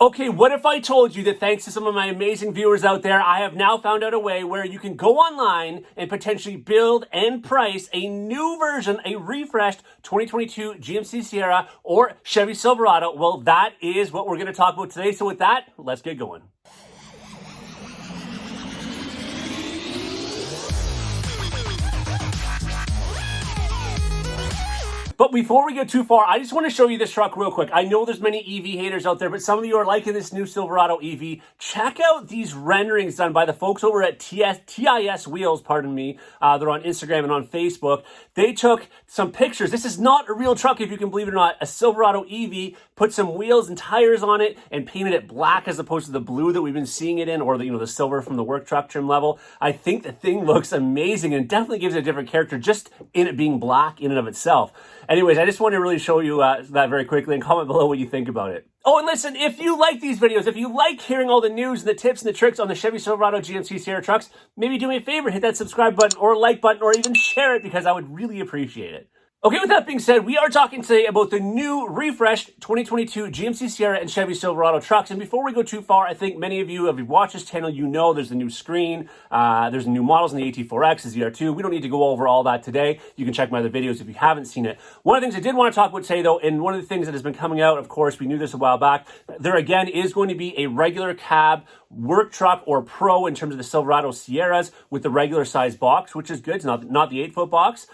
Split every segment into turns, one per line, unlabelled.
Okay, what if I told you that thanks to some of my amazing viewers out there, I have now found out a way where you can go online and potentially build and price a new version, a refreshed 2022 GMC Sierra or Chevy Silverado? Well, that is what we're going to talk about today. So with that, let's get going. But before we get too far, I just want to show you this truck real quick. I know there's many EV haters out there, but some of you are liking this new Silverado EV. Check out these renderings done by the folks over at TIS Wheels, pardon me. They're on Instagram and on Facebook. They took some pictures. This is not a real truck, if you can believe it or not. A Silverado EV, put some wheels and tires on it and painted it black as opposed to the blue that we've been seeing it in, or the silver from the work truck trim level. I think the thing looks amazing and definitely gives it a different character just in it being black in and of itself. Anyways, I just want to really show you that very quickly, and comment below what you think about it. Oh, and listen, if you like these videos, if you like hearing all the news and the tips and the tricks on the Chevy Silverado GMC Sierra trucks, maybe do me a favor, hit that subscribe button or like button or even share it, because I would really appreciate it. Okay, with that being said, we are talking today about the new refreshed 2022 GMC Sierra and Chevy Silverado trucks. And before we go too far, I think many of you, if you've watched this channel, you know there's a new screen, there's new models in the AT4X, the ZR2. We don't need to go over all that today. You can check my other videos if you haven't seen it. One of the things I did want to talk about today, though, and one of the things that has been coming out, of course, we knew this a while back, there again is going to be a regular cab work truck or pro in terms of the Silverado Sierras with the regular size box, which is good. It's not the 8-foot box.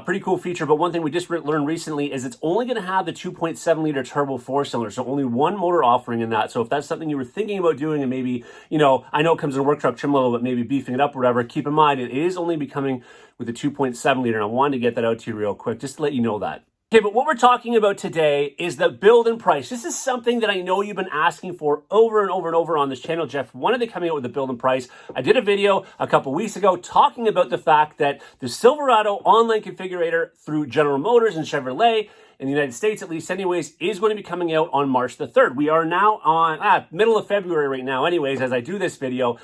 Pretty cool feature, but one thing we just learned recently is it's only going to have the 2.7 liter turbo 4-cylinder, so only one motor offering in that. So if that's something you were thinking about doing, and maybe, I know it comes in a work truck trim level, but maybe beefing it up or whatever, keep in mind it is only becoming with the 2.7 liter. And I wanted to get that out to you real quick, just to let you know that. Okay, but what we're talking about today is the build and price. This is something that I know you've been asking for over and over and over on this channel. Jeff, when are they coming out with the build and price? I did a video a couple weeks ago talking about the fact that the Silverado online configurator through General Motors and Chevrolet, in the United States at least anyways, is going to be coming out on March the 3rd. We are now on middle of February right now anyways as I do this video.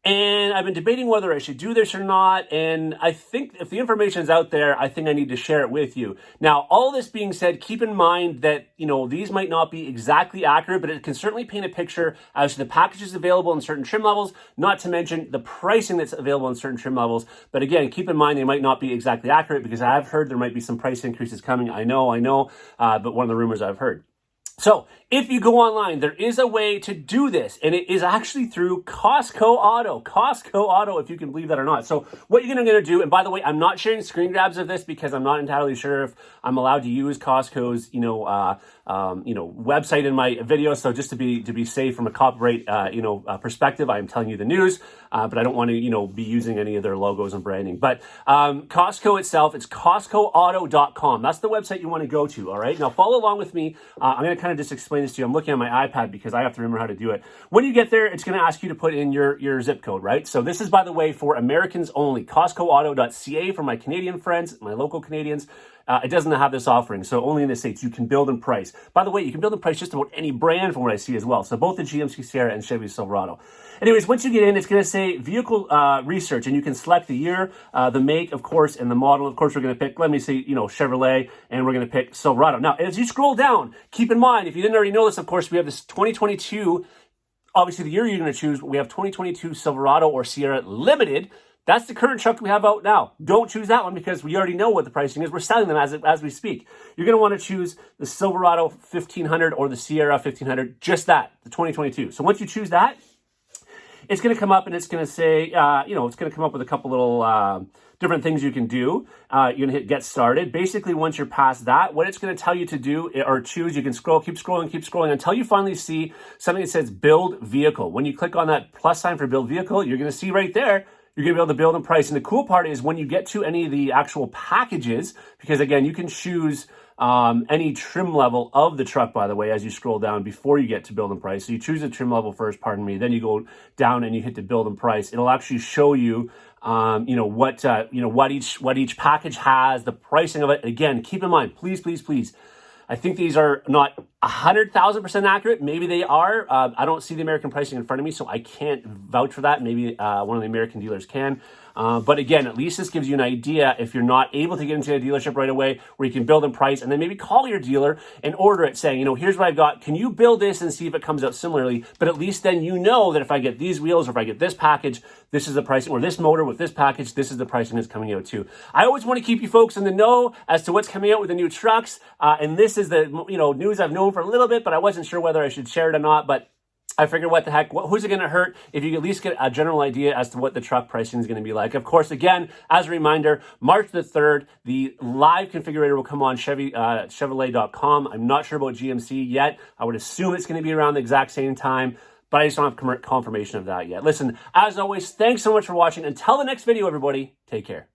And I've been debating whether I should do this or not. And I think if the information is out there, I think I need to share it with you. Now, all this being said, keep in mind that, these might not be exactly accurate, but it can certainly paint a picture as to the packages available in certain trim levels, not to mention the pricing that's available in certain trim levels. But again, keep in mind they might not be exactly accurate, because I have heard there might be some price increases coming. I know, but one of the rumors I've heard. So if you go online, there is a way to do this, and it is actually through Costco Auto, if you can believe that or not. So what you're going to do, and by the way, I'm not sharing screen grabs of this because I'm not entirely sure if I'm allowed to use Costco's, website in my video. So just to be safe from a copyright, perspective, I'm telling you the news, but I don't want to, be using any of their logos and branding. But Costco itself, it's CostcoAuto.com. That's the website you want to go to. All right. Now follow along with me. I'm going to kind of just explain this to you. I'm looking at my iPad because I have to remember how to do it. When you get there, it's going to ask you to put in your zip code, right? So this is, by the way, for Americans only. CostcoAuto.ca for my Canadian friends, my local Canadians. It doesn't have this offering, so only in the States. You can build and price. By the way, you can build and price just about any brand from what I see as well. So both the GMC Sierra and Chevy Silverado. Anyways, once you get in, it's going to say vehicle research, and you can select the year, the make, of course, and the model. Of course, we're going to pick, let me say, Chevrolet, and we're going to pick Silverado. Now, as you scroll down, keep in mind, if you didn't already know this, of course, we have this 2022, obviously the year you're going to choose, but we have 2022 Silverado or Sierra Limited. That's the current truck we have out now. Don't choose that one because we already know what the pricing is. We're selling them as we speak. You're going to want to choose the Silverado 1500 or the Sierra 1500, just that, the 2022. So once you choose that, it's going to come up and it's going to say, it's going to come up with a couple little different things you can do. You're going to hit get started. Basically, once you're past that, what it's going to tell you to do or choose, you can keep scrolling until you finally see something that says build vehicle. When you click on that plus sign for build vehicle, you're going to see right there, you're going to be able to build and price. And the cool part is when you get to any of the actual packages, because again, you can choose any trim level of the truck, by the way, as you scroll down before you get to build and price. So you choose the trim level first, pardon me, then you go down and you hit the build and price. It'll actually show you, what each package has, the pricing of it. Again, keep in mind, please, I think these are not 100,000% accurate. Maybe they are. I don't see the American pricing in front of me, so I can't vouch for that. Maybe one of the American dealers can. But again, at least this gives you an idea if you're not able to get into a dealership right away where you can build and price, and then maybe call your dealer and order it saying, here's what I've got. Can you build this and see if it comes out similarly? But at least then you know that if I get these wheels or if I get this package, this is the pricing, or this motor with this package, this is the pricing that's coming out too. I always want to keep you folks in the know as to what's coming out with the new trucks. And this is the news I've known for a little bit, but I wasn't sure whether I should share it or not. But I figured, what the heck, who's it going to hurt if you at least get a general idea as to what the truck pricing is going to be like. Of course, again, as a reminder, March the 3rd, the live configurator will come on Chevrolet.com. I'm not sure about GMC yet. I would assume it's going to be around the exact same time, but I just don't have confirmation of that yet. Listen, as always, thanks so much for watching. Until the next video, everybody, take care.